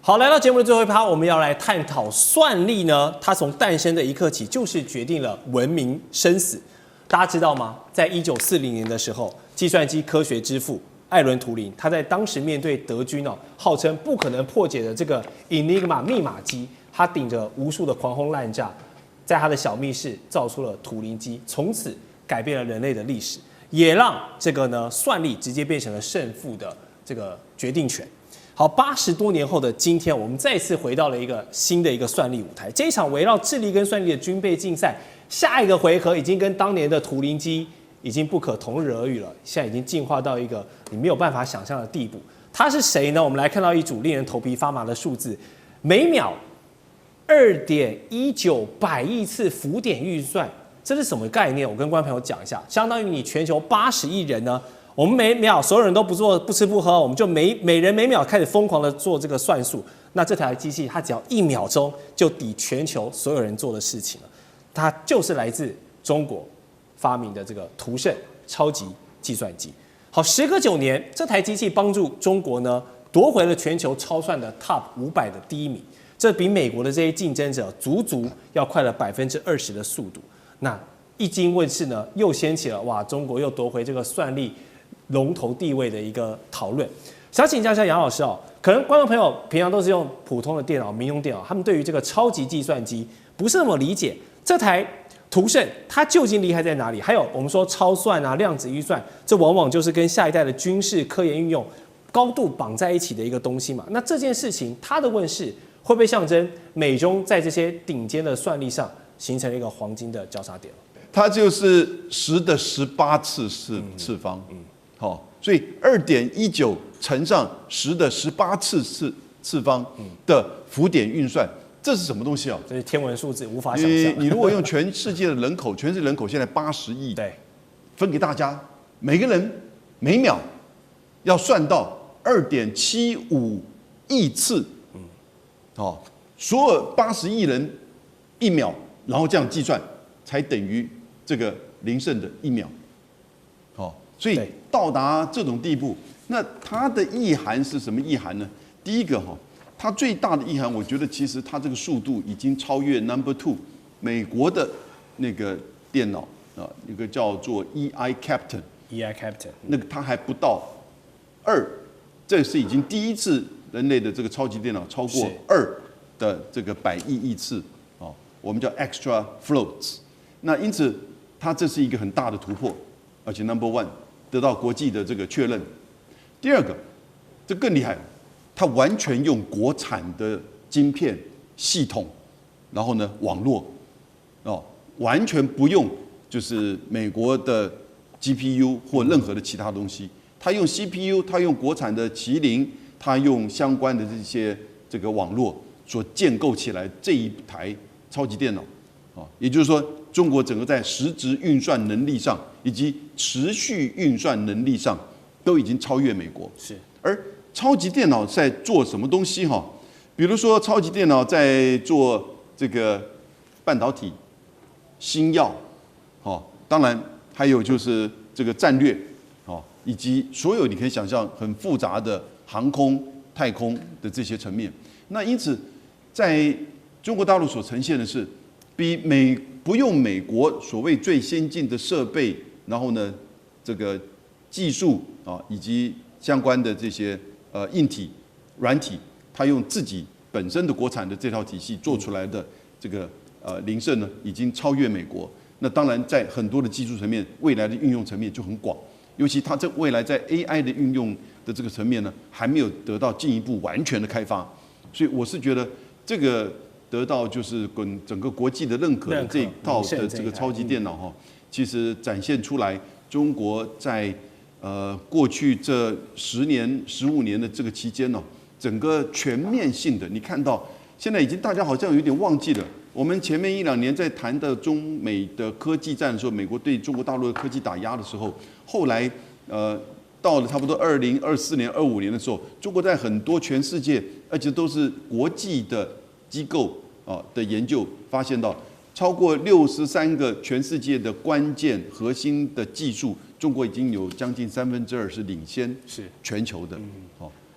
好，來到節目的最後一趴，我們要來探討算力呢，它從誕生的一刻起，就是決定了文明生死。大家知道嗎？在1940年的時候，計算機科學之父艾倫·圖灵，他在當時面對德軍號稱不可能破解的這個 Enigma 密碼機，他頂着無數的狂轟濫炸，在他的小密室造出了圖靈機，從此改變了人類的歷史，也讓這個呢算力直接變成了勝負的這個決定權。好，80多年後的今天，我們再次回到了一個新的算力舞台。這一場圍繞智力跟算力的軍備競賽，下一個回合已經跟當年的圖靈機已經不可同日而語了，現在已經進化到一個你沒有辦法想象的地步。他是誰呢？我們來看到一組令人頭皮發麻的數字：每秒2.19百億次浮點運算，這是什麼概念？我跟觀眾朋友講一下，相當於你全球80億人呢。我們每秒所有人都不吃不喝，我們就每人每秒開始瘋狂的做這個算術。那這台機器它只要1秒鐘就抵全球所有人做的事情了。它就是來自中國發明的這個圖聖超級計算機。好，時隔9年，這台機器幫助中國呢奪回了全球超算的 Top 500的第1名，這比美國的這些競爭者足要快了20%的速度。那一經問世呢，又掀起了哇，中國又奪回這個算力龍頭地位的一個討論。想請教一下楊老師可能觀眾朋友平常都是用普通的電腦、民用電腦，他們對於這個超級計算機不是那麼理解。這台圖聖它究竟厲害在哪裡？還有我們說超算啊、量子運算，這往往就是跟下一代的軍事科研運用高度綁在一起的一個東西嘛。那這件事情它的問世，會不會象徵美中在這些頂尖的算力上形成了一個黃金的交叉點？它就是10的18次方。好，所以2.19乘上10的18次方的浮點運算，這是什麼東西啊？這是天文數字，無法想象。你如果用全世界的人口，全世界人口現在80億，对，分給大家，每個人每秒要算到2.75億次，好，所有80億人1秒，然後這樣計算，才等於這個零勝的1秒。好，所以到達這種地步，那它的意涵是什麼意涵呢？第一個它最大的意涵，我覺得其實它這個速度已經超越 Number 2， 美國的那個電腦一個叫做 EI Captain， 那個它還不到2，這是已經第一次人類的這個超級電腦超過2的這個100億億次，我們叫 extra floats。那因此它這是一個很大的突破，而且 Number 1。得到國際的這個確認。第二個，這更厲害，它完全用國產的晶片系統，然後呢網絡，完全不用就是美國的 GPU 或任何的其他東西，它用 CPU， 它用國產的麒麟，它用相關的這些這個網絡所建構起來這一台超級電腦，也就是說，中國整個在實質運算能力上以及持續運算能力上都已經超越美國。是，而超級電腦在做什麼東西比如說超級電腦在做這個半導體、新藥，當然還有就是這個戰略，以及所有你可以想象很複雜的航空、太空的這些層面。那因此，在中國大陸所呈現的是不用美國所謂最先進的設備，然後呢，這個技術以及相關的這些硬體、軟體，它用自己本身的國產的這套體系做出來的這個零勝呢，已經超越美國。那當然，在很多的技術層面，未來的運用層面就很廣，尤其它在未來在 AI 的運用的這個層面呢，還沒有得到進一步完全的開發。所以我是覺得這個。得到就是整個國際的認可的這一套的這個超級電腦其實展現出來中國在過去這10年、15年的這個期間整個全面性的，你看到現在已經大家好像有點忘記了，我們前面1、2年在談的中美的科技戰的時候，美國對中國大陸的科技打壓的時候，後來到了差不多2024年、25年的時候，中國在很多全世界，而且都是國際的機構的研究發現到，超過63個全世界的關鍵核心的技術，中國已經有將近2/3是領先全球的。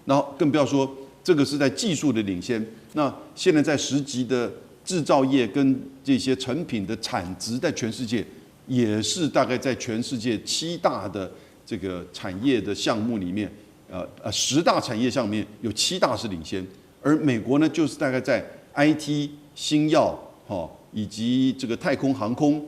然後更不要說這個是在技術的領先。那現在在實際的製造業跟這些成品的產值，在全世界也是大概在全世界7大的這個產業的項目裡面，10大產業項目裡面有7大是領先，而美國呢就是大概在 IT、新藥以及這個太空航空。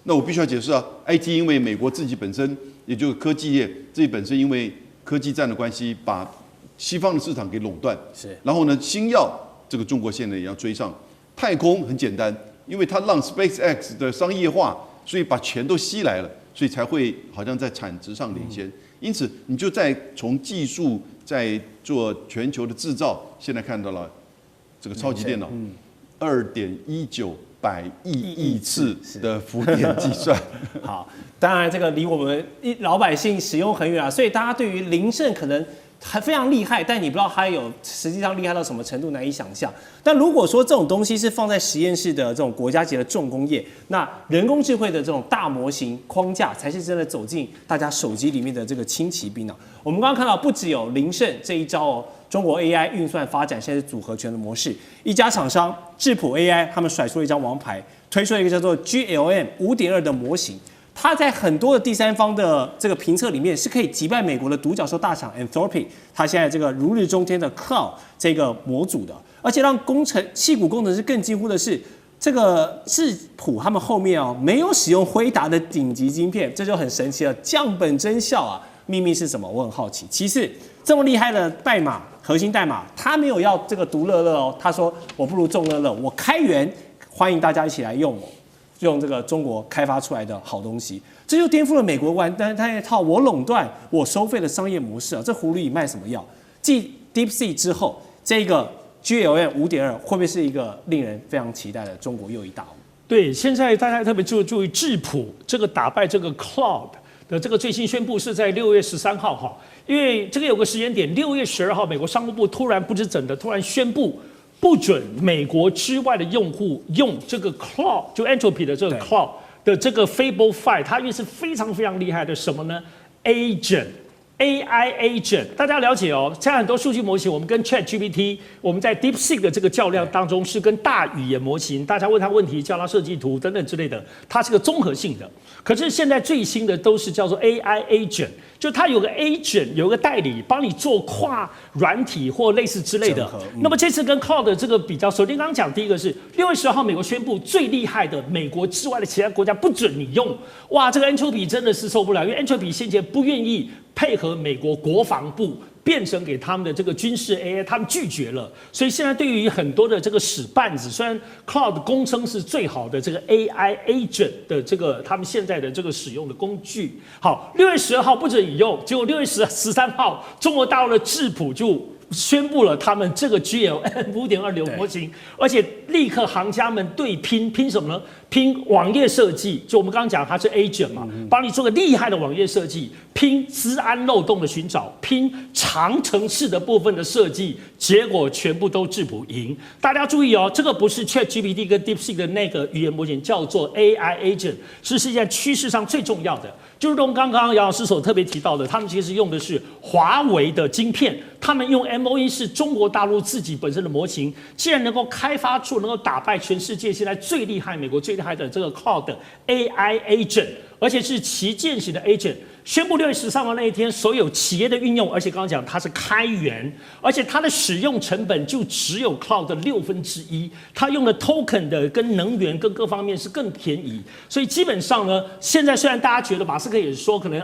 那我必須要解釋啊 ，IT 因為美國自己本身也就是科技業自己本身因為科技戰的關係，把西方的市場給壟斷。是。然後呢，新藥這個中國現在也要追上。太空很簡單，因為它讓 SpaceX 的商業化，所以把錢都吸來了，所以才會好像在產值上領先。因此，你就在從技術在做全球的製造，現在看到了這個超級電腦，2.19億次的浮點計算。好，當然這個離我們老百姓使用很遠啊，所以大家對於林勝可能還非常厲害，但你不知道它有實際上厲害到什麼程度，難以想象。但如果說這種東西是放在實驗室的這種國家級的重工業，那人工智慧的這種大模型框架才是真的走進大家手機裡面的這個輕騎兵啊。我們剛剛看到，不只有林勝這一招哦，中國 AI 運算發展現在是組合拳的模式。一家厂商智譜 AI 他們甩出了一張王牌，推出了一個叫做 GLM 5.2的模型。它在很多的第三方的這個評測裡面是可以擊敗美國的獨角獸大廠 Anthropic， 它現在這個如日中天的 Cloud 這個模組的，而且讓矽谷工程師更驚呼的是，這個智譜他們後面沒有使用輝達的頂級晶片，這就很神奇了，降本增效啊！秘密是什麼？我很好奇。其次，這麼厲害的代碼核心代碼，他沒有要這個獨樂樂哦，他說我不如眾樂樂，我開源，歡迎大家一起來用我。用這個中國開發出來的好東西，這就顛覆了美國玩那一套我壟斷、我收費的商業模式啊！這狐狸賣什麼藥？繼 DeepSeek 之後，這個 GLM 5.2會不會是一個令人非常期待的中國又一大舞？對，現在大家特別注意智譜這個打敗這個 Cloud 的這個最新宣布是在6月13號哈，因為這個有個時間點，6月12號，美國商務部突然不知怎的突然宣布。不准美國之外的用戶用這個 Cloud， 就 Entropy 的這個 Cloud 的這個 Fable5， 它因為是非常非常厲害的什麼呢 ？AI agent， 大家了解哦。現在很多數據模型，我們跟 ChatGPT， 我們在 DeepSeek 的這個較量當中是跟大語言模型，大家問他問題，叫他設計圖等等之類的，它是個綜合性的。可是現在最新的都是叫做 AI agent。就它有個 agent， 有個代理幫你做跨軟體或類似之類的。那麼這次跟 Cloud 的這個比較，首先剛剛講第一個是6月10號，美國宣布最厲害的美國之外的其他國家不准你用。哇，這個 Entropy 真的是受不了，因為 Entropy 先前不願意配合美國國防部。變成給他們的這個軍事 AI， 他們拒絕了，所以現在對於很多的這個使絆子，雖然 Cloud 公稱是最好的這個 AI agent 的這個他們現在的這個使用的工具。好，6月12號不准你用，結果6月13號，中國大陸的智譜就宣布了他們這個 GLM 5.2流模型，而且立刻行家們對拼什麼呢？拼網頁設計，就我們剛剛講它是 agent 嘛，幫你做個厲害的網頁設計，拼資安漏洞的尋找，拼長程式的部分的設計，結果全部都智譜贏。大家注意哦，這個不是 ChatGPT 跟 DeepSeek 的那個語言模型，叫做 AI agent， 是現在趨勢上最重要的。就如同剛剛楊老師所特別提到的，他們其實用的是華為的晶片，他們用 MOE 是中國大陸自己本身的模型，既然能夠開發出能夠打敗全世界現在最厲害、美國最厲害的這個 Cloud 的 AI agent， 而且是旗艦型的 agent。宣布6月13號那一天，所有企業的運用，而且剛剛講它是開源，而且它的使用成本就只有 Cloud 的1/6，它用的 token 的跟能源跟各方面是更便宜，所以基本上呢，現在雖然大家覺得馬斯克也說可能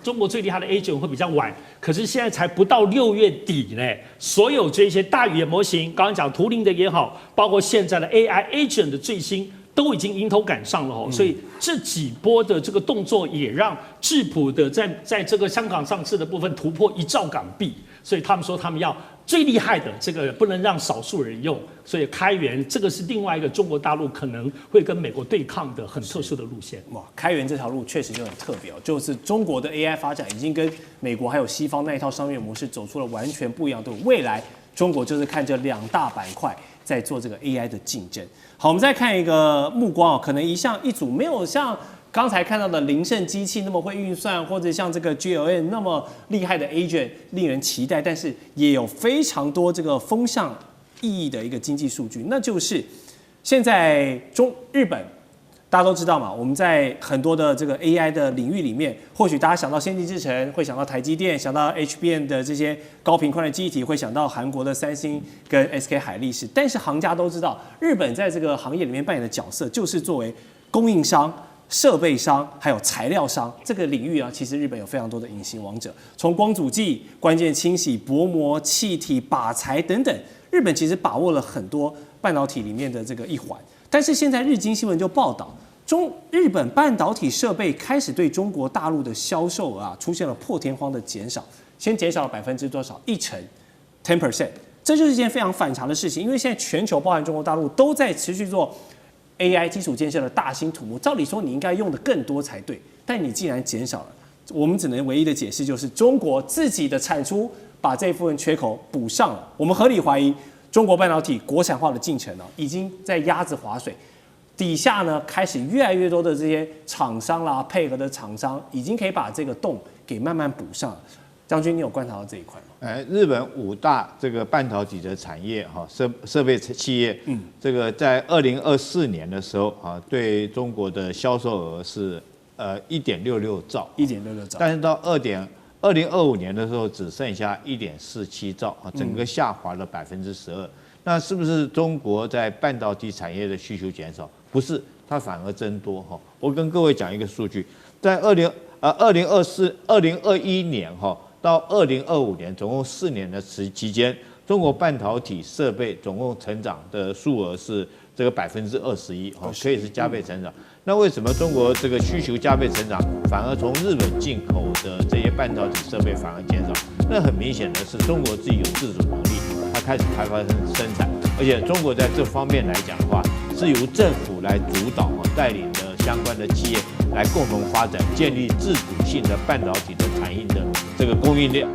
中國最厲害的 agent 會比較晚，可是現在才不到6月底呢，所有這些大語言模型，剛剛講圖靈的也好，包括現在的 AI agent 的最新。都已經迎頭趕上了哦，所以這幾波的這個動作也讓智譜的在這個香港上市的部分突破1兆港幣，所以他們說他們要最厲害的這個不能讓少數人用，所以開源這個是另外一個中國大陸可能會跟美國對抗的很特殊的路線。哇，開源這條路確實就很特別哦，就是中國的 AI 發展已經跟美國還有西方那一套商業模式走出了完全不一樣的未來。中國就是看這2大板塊在做這個 AI 的競爭。好，我們再看一個目光哦，可能一組沒有像剛才看到的凌盛機器那麼會運算，或者像這個 GLM 那麼厲害的 agent 令人期待，但是也有非常多這個風向意義的一個經濟數據，那就是現在日本。大家都知道嘛，我們在很多的這個 AI 的領域裡面，或許大家想到先進製程，會想到台積電，想到 HBM 的這些高頻寬的記憶體，會想到韓國的三星跟 SK 海力士。但是行家都知道，日本在這個行業裡面扮演的角色，就是作為供應商、設備商還有材料商這個領域啊，其實日本有非常多的隱形王者，從光阻劑、關鍵清洗、薄膜、氣體、靶材等等，日本其實把握了很多半導體裡面的這個一環。但是現在日經新聞就報道，日本半導體設備開始對中國大陸的銷售額出現了破天荒的減少，先減少了多少？10%，這就是一件非常反常的事情。因為現在全球包含中國大陸都在持續做 AI 基礎建設的大興土木，照理說你應該用的更多才對，但你既然減少了，我們只能唯一的解釋就是中國自己的產出把這部分缺口補上了。我們合理懷疑。中國半導體國產化的進程已經在鴨子划水，底下呢開始越來越多的這些廠商啦，配合的廠商已經可以把這個洞給慢慢補上了。將軍，你有觀察到這一塊嗎？日本5大這個半導體的產業設備企業，這個在2024年的時候對中國的銷售額是1.66兆，1.66兆，但是到2025年的時候只剩下1.47兆啊，整個下滑了12%。那是不是中國在半導體產業的需求減少？不是，它反而增多哈。我跟各位講一個數據，在2021年到2025年，總共4年的期間，中國半導體設備總共成長的數額是這個21%哈，可以是加倍成長。那為什麼中國這個需求加倍成長，反而從日本進口的這些半導體設備反而減少？那很明顯的是，中國自己有自主能力，它開始開發生產，而且中國在這方面來講的話，是由政府來主導帶領的相關的企業來共同發展，建立自主性的半導體的產業的這個供應鏈。